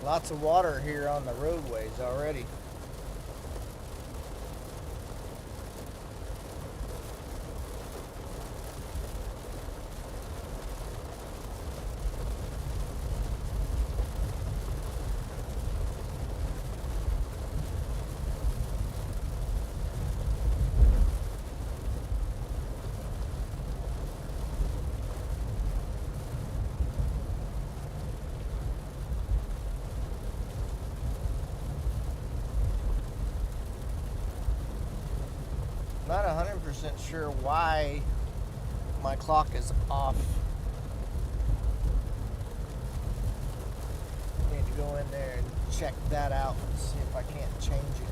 Lots of water here on the roadways already. Not 100% sure why my clock is off. Need to go in there and check that out and see if I can't change it.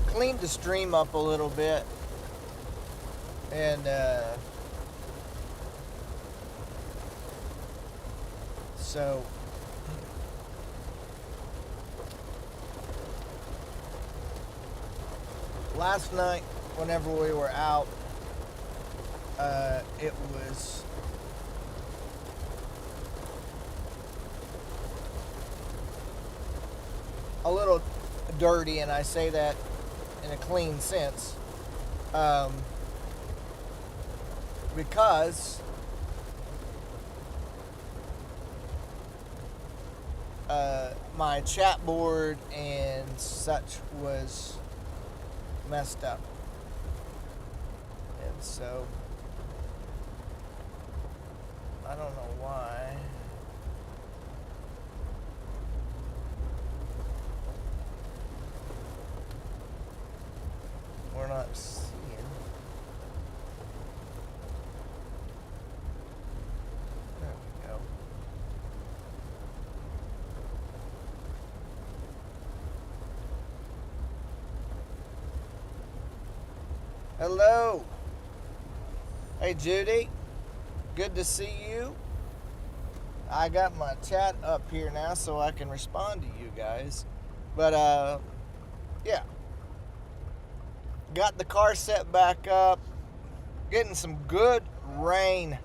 Cleaned the stream up a little bit, and so last night, whenever we were out, it was a little dirty, and I say that in a clean sense, because my chat board and such was messed up, and so I don't know why. We're not seeing. There we go. Hello. Hey, Judy. Good to see you. I got my chat up here now so I can respond to you guys. But, yeah. Got the car set back up. Getting some good rain.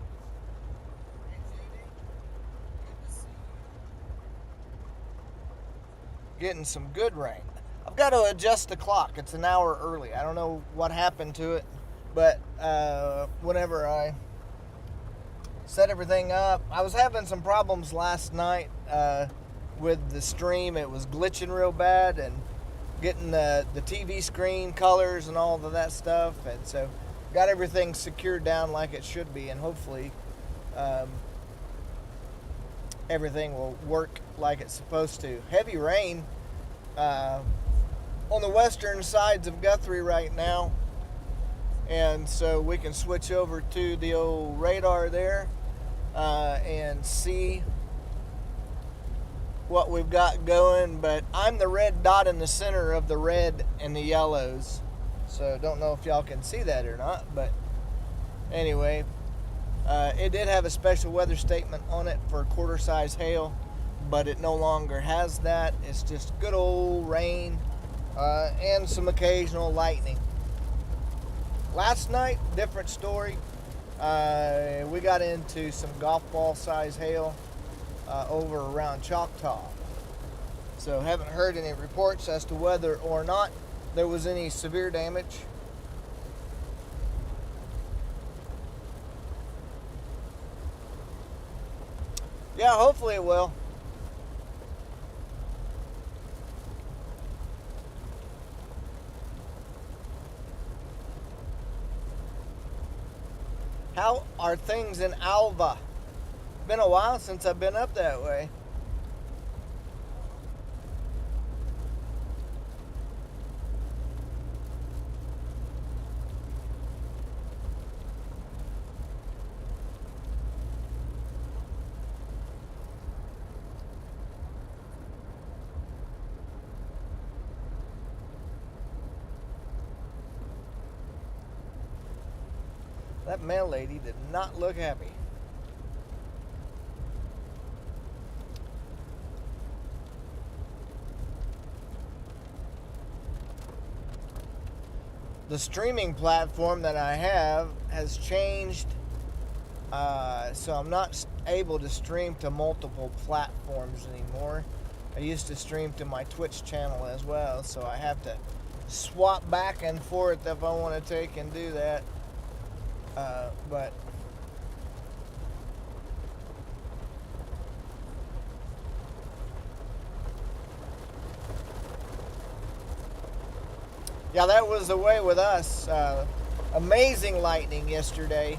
Getting some good rain. I've got to adjust the clock. It's an hour early. I don't know what happened to it, but whenever I set everything up, I was having some problems last night with the stream. It was glitching real bad and getting the TV screen colors and all of that stuff, and so got everything secured down like it should be, and hopefully everything will work like it's supposed to. Heavy rain on the western sides of Guthrie right now, and so we can switch over to the old radar there and see what we've got going. But I'm the red dot in the center of the red and the yellows, so don't know if y'all can see that or not, but anyway, it did have a special weather statement on it for quarter size hail, but it no longer has that. It's just good old rain and some occasional lightning. Last night, different story. We got into some golf ball size hail over around Choctaw. So haven't heard any reports as to whether or not there was any severe damage. Yeah, hopefully it will. How are things in Alva? Been a while since I've been up that way. That mail lady did not look happy. The streaming platform that I have has changed, so I'm not able to stream to multiple platforms anymore. I used to stream to my Twitch channel as well, so I have to swap back and forth if I want to take and do that. But yeah, that was the way with us. Amazing lightning yesterday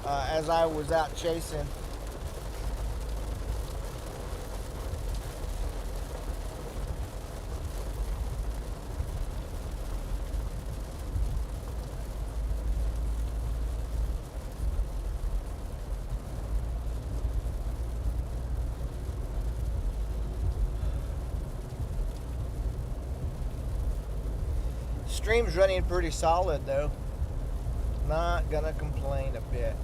as I was out chasing. Stream's running pretty solid though. Not gonna complain a bit.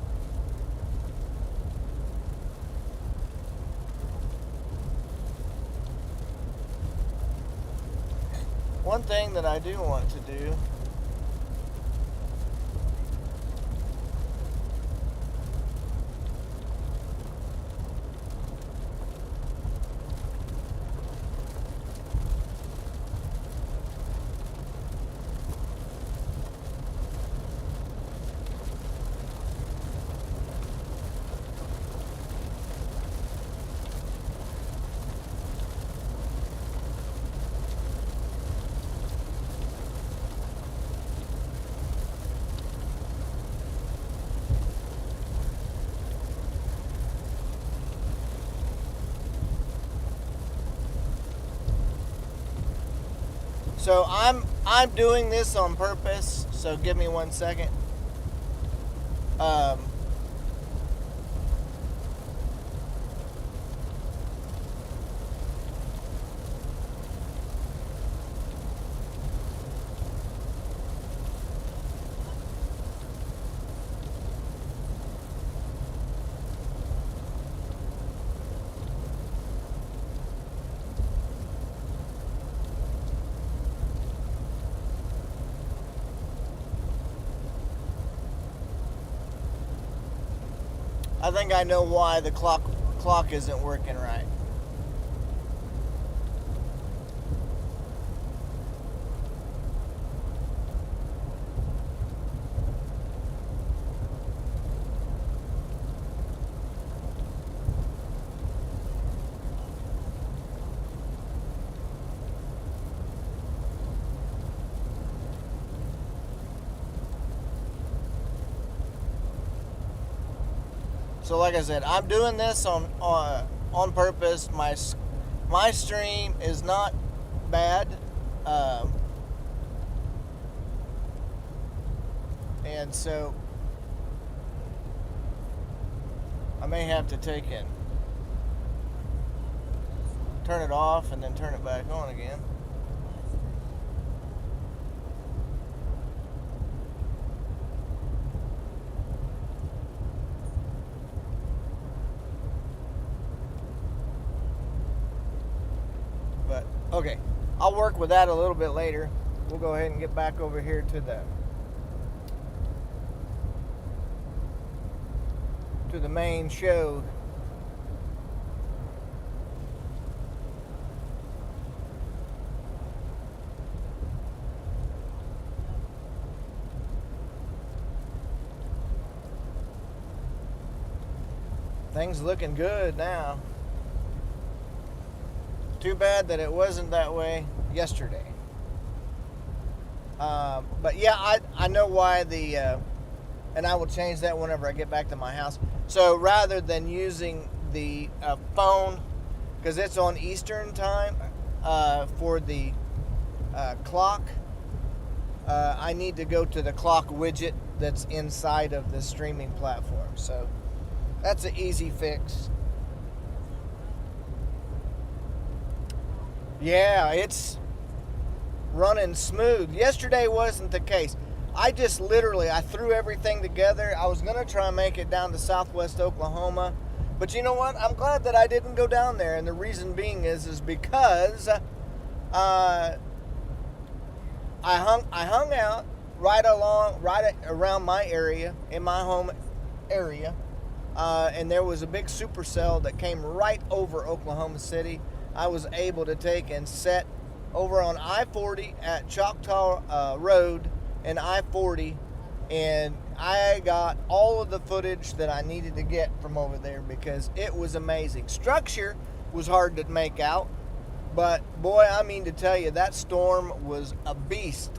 One thing that I do want to do So I'm doing this on purpose. So give me 1 second. Um, I think I know why the clock isn't working right. So like I said, I'm doing this on purpose. My stream is not bad, and so I may have to take it, turn it off, and then turn it back on again. Okay, I'll work with that a little bit later. We'll go ahead and get back over here to the to the main show. Things looking good now. Too bad that it wasn't that way yesterday. But yeah, I know why and I will change that whenever I get back to my house. So rather than using the phone, because it's on Eastern time for the clock, I need to go to the clock widget that's inside of the streaming platform. So that's an easy fix. Yeah, it's running smooth. Yesterday wasn't the case. I threw everything together. I was going to try and make it down to Southwest Oklahoma. But you know what? I'm glad that I didn't go down there. And the reason being is because I hung out right around my area, in my home area. And there was a big supercell that came right over Oklahoma City. I was able to take and set over on I-40 at Choctaw Road and I-40, and I got all of the footage that I needed to get from over there because it was amazing. Structure was hard to make out, but boy, I mean to tell you, that storm was a beast.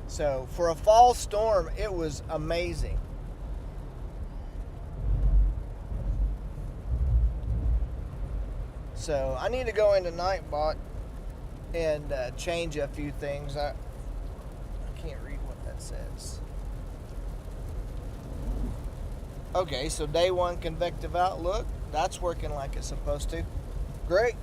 So for a fall storm, it was amazing. So I need to go into Nightbot and change a few things. I can't read what that says. Okay, so day one convective outlook. That's working like it's supposed to. Great.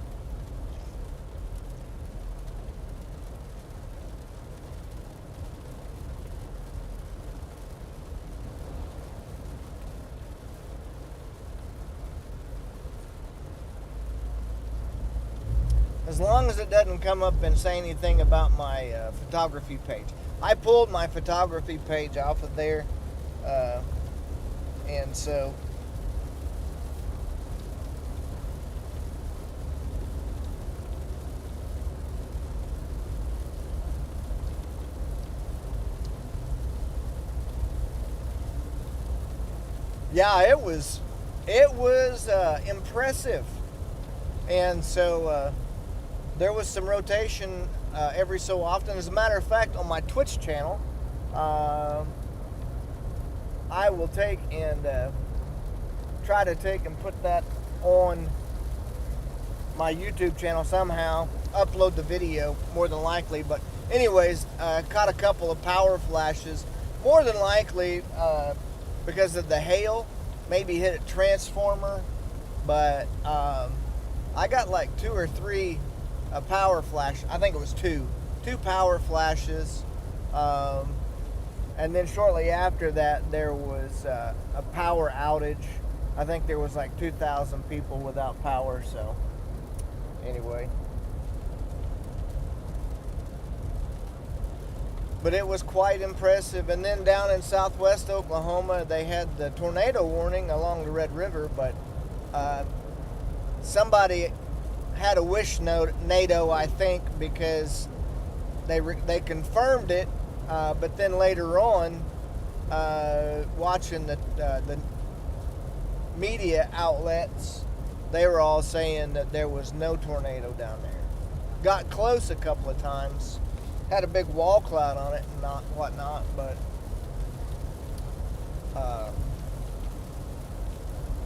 As long as it doesn't come up and say anything about my photography page. I pulled my photography page off of there, and so yeah, it was impressive, and so there was some rotation every so often. As a matter of fact, on my Twitch channel, I will take and try to take and put that on my YouTube channel somehow, upload the video more than likely. But anyways, caught a couple of power flashes, more than likely because of the hail, maybe hit a transformer, but I got like 2 or 3 power flash. I think it was two power flashes, and then shortly after that there was a power outage. I think there was like 2,000 people without power. So anyway, but it was quite impressive. And then down in Southwest Oklahoma, they had the tornado warning along the Red River, but somebody had a wish NATO, I think, because they confirmed it, but then later on, watching the media outlets, they were all saying that there was no tornado down there. Got close a couple of times, had a big wall cloud on it and whatnot, but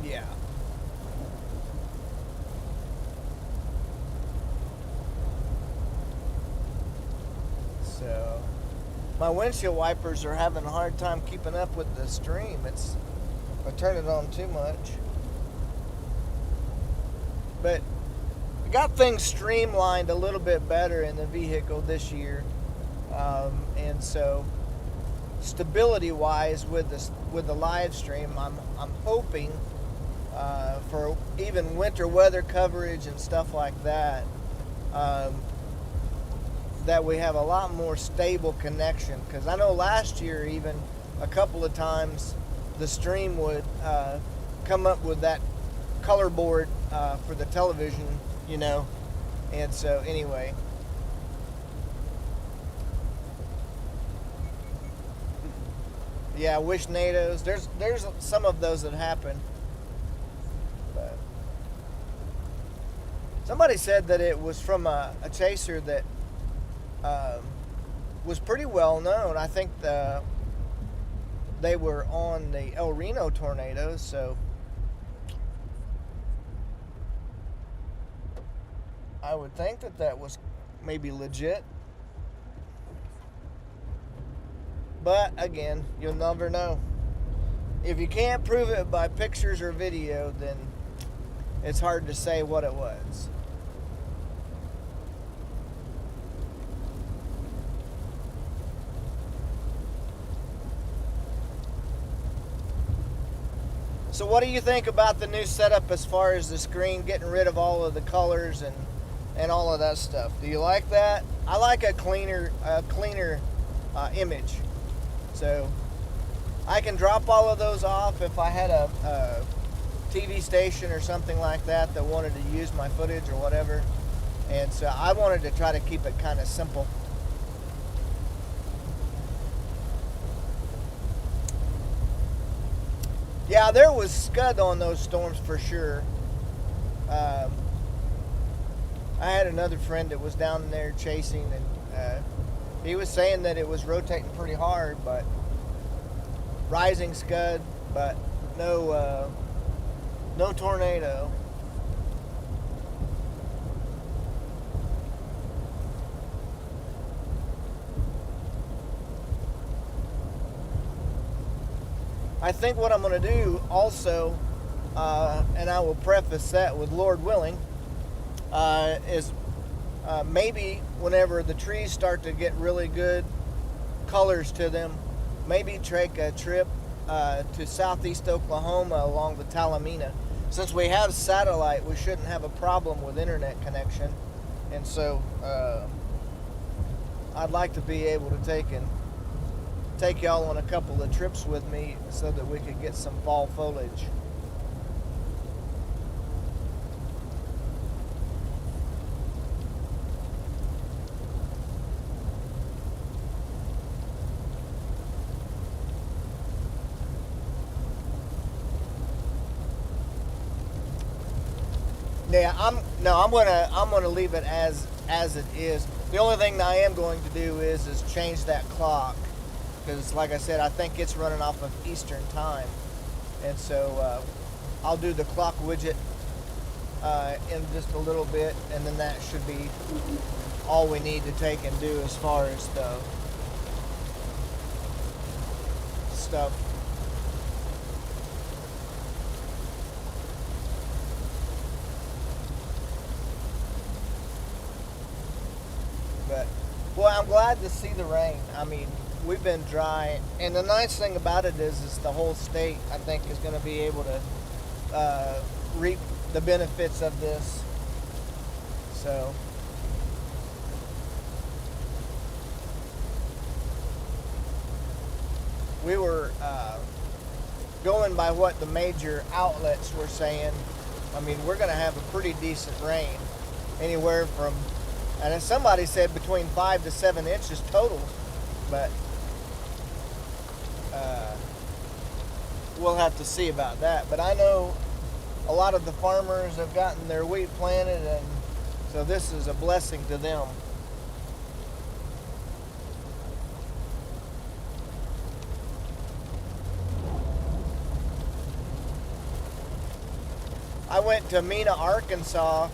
yeah. So my windshield wipers are having a hard time keeping up with the stream. I turn it on too much. But I got things streamlined a little bit better in the vehicle this year, and so stability-wise with the live stream, I'm hoping for even winter weather coverage and stuff like that. That we have a lot more stable connection, because I know last year even a couple of times the stream would come up with that color board for the television, you know. And so anyway, yeah, wish NATOs. There's some of those that happen. But somebody said that it was from a chaser that was pretty well known. I think they were on the El Reno tornadoes, so I would think that was maybe legit. But again, you'll never know. If you can't prove it by pictures or video, then it's hard to say what it was. So what do you think about the new setup as far as the screen, getting rid of all of the colors and all of that stuff? Do you like that? I like a cleaner image. So I can drop all of those off if I had a TV station or something like that wanted to use my footage or whatever. And so I wanted to try to keep it kind of simple. Yeah, there was scud on those storms for sure. I had another friend that was down there chasing, and he was saying that it was rotating pretty hard, but rising scud, but no tornado. I think what I'm going to do also, and I will preface that with Lord willing, is maybe whenever the trees start to get really good colors to them, maybe take a trip to southeast Oklahoma along the Talamina. Since we have satellite, we shouldn't have a problem with internet connection. And so I'd like to be able to take y'all on a couple of trips with me so that we could get some fall foliage. Yeah, I'm gonna leave it as it is. The only thing that I am going to do is change that clock, because like I said, I think it's running off of Eastern time, and so I'll do the clock widget in just a little bit, and then that should be all we need to take and do as far as the stuff. But, well, I'm glad to see the rain. I mean, we've been dry, and the nice thing about it is the whole state, I think, is going to be able to reap the benefits of this. So, we were going by what the major outlets were saying. I mean, we're going to have a pretty decent rain, anywhere from, and as somebody said, between 5 to 7 inches total. But we'll have to see about that. But I know a lot of the farmers have gotten their wheat planted, and so this is a blessing to them. I went to Mena, Arkansas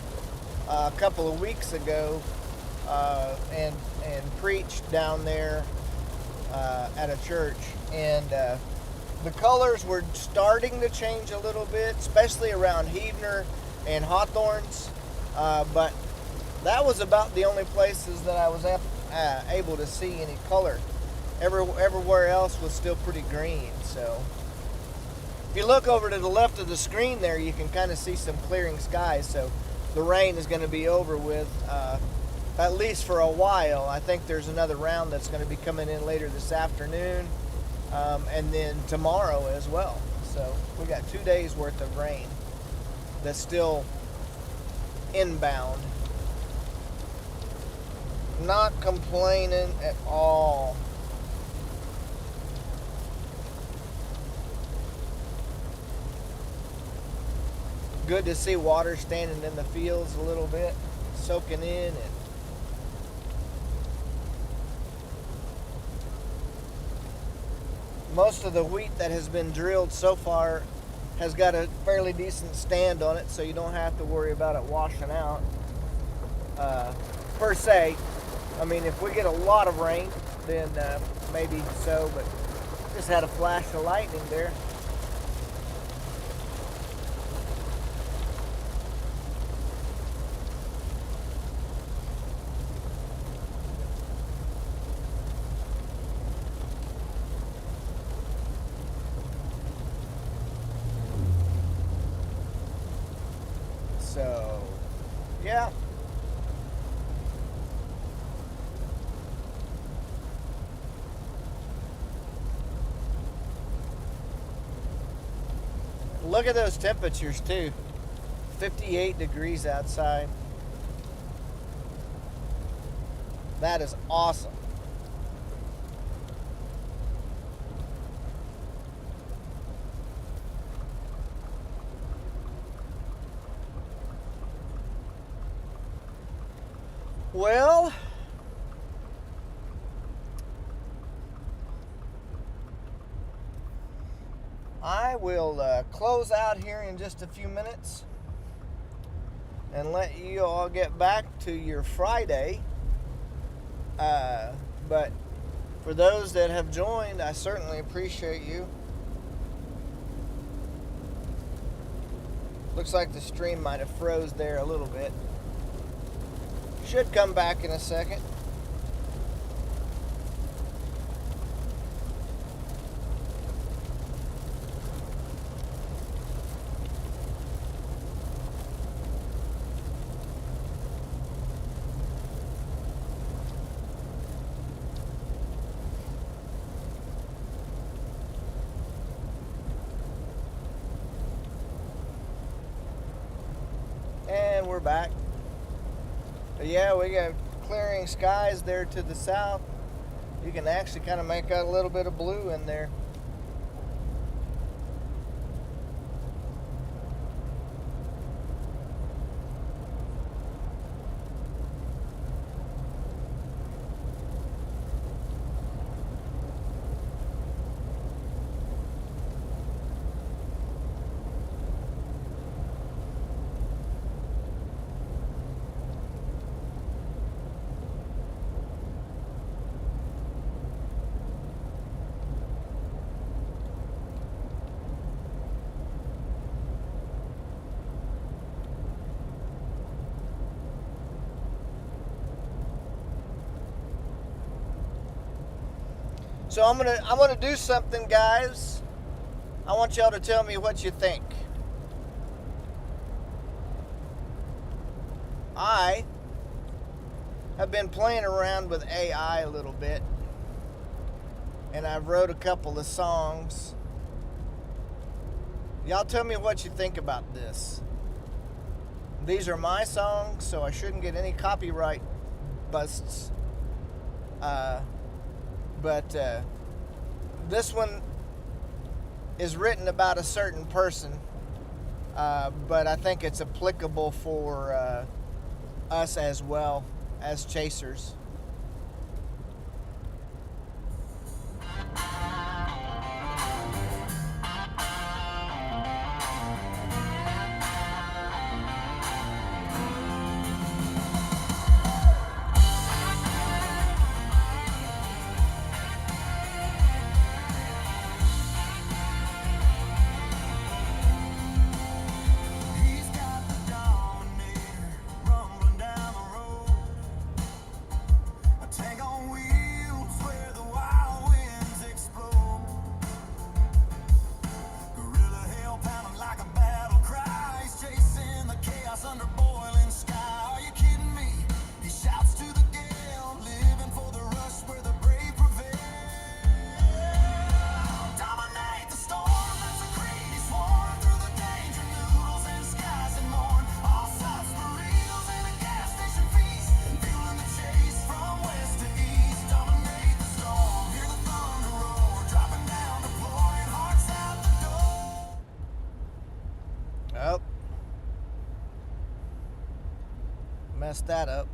a couple of weeks ago and preached down there at a church, and the colors were starting to change a little bit, especially around Heavener and Hawthorns, but that was about the only places that I was able to see any color. Everywhere else was still pretty green. So if you look over to the left of the screen there, you can kind of see some clearing skies. So the rain is going to be over with, at least for a while. I think there's another round that's going to be coming in later this afternoon, and then tomorrow as well. So we got 2 days worth of rain that's still inbound. Not complaining at all. Good to see water standing in the fields a little bit, soaking in, and most of the wheat that has been drilled so far has got a fairly decent stand on it, so you don't have to worry about it washing out per se. I mean, if we get a lot of rain, then maybe so, but just had a flash of lightning there. So, yeah. Look at those temperatures too. 58 degrees outside. That is awesome. Well, I will close out here in just a few minutes and let you all get back to your Friday. But for those that have joined, I certainly appreciate you. Looks like the stream might have froze there a little bit. Should come back in a second. And we're back. But yeah, we got clearing skies there to the south. You can actually kind of make out a little bit of blue in there. So I'm gonna do something, guys. I want y'all to tell me what you think. I have been playing around with AI a little bit, and I wrote a couple of songs. Y'all tell me what you think about this. These are my songs, so I shouldn't get any copyright busts. But this one is written about a certain person, but I think it's applicable for us as well as chasers. Messed that up.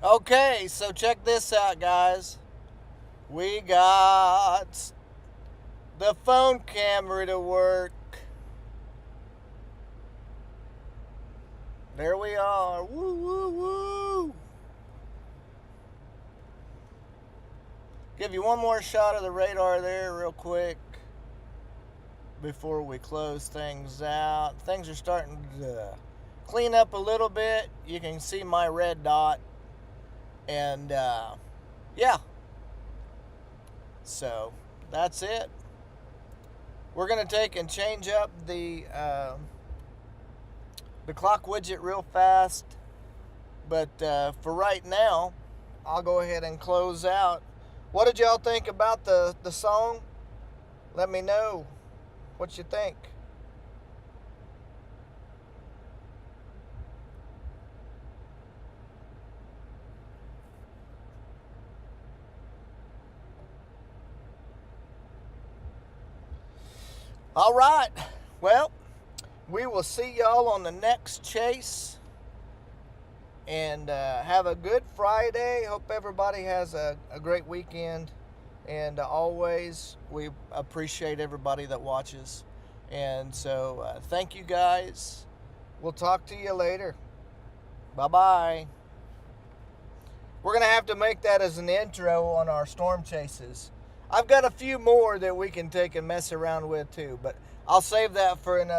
Okay, so check this out, guys. We got the phone camera to work. There we are. Woo, woo, woo. Give you one more shot of the radar there real quick before we close things out. Things are starting to clean up a little bit. You can see my red dot. And, yeah. So, that's it. We're going to take and change up the clock widget real fast. But for right now, I'll go ahead and close out. What did y'all think about the song? Let me know what you think. All right. Well, we will see y'all on the next chase. And have a good Friday. Hope everybody has a great weekend. And always, we appreciate everybody that watches. And so, thank you guys. We'll talk to you later. Bye-bye. We're going to have to make that as an intro on our storm chases. I've got a few more that we can take and mess around with too, but I'll save that for another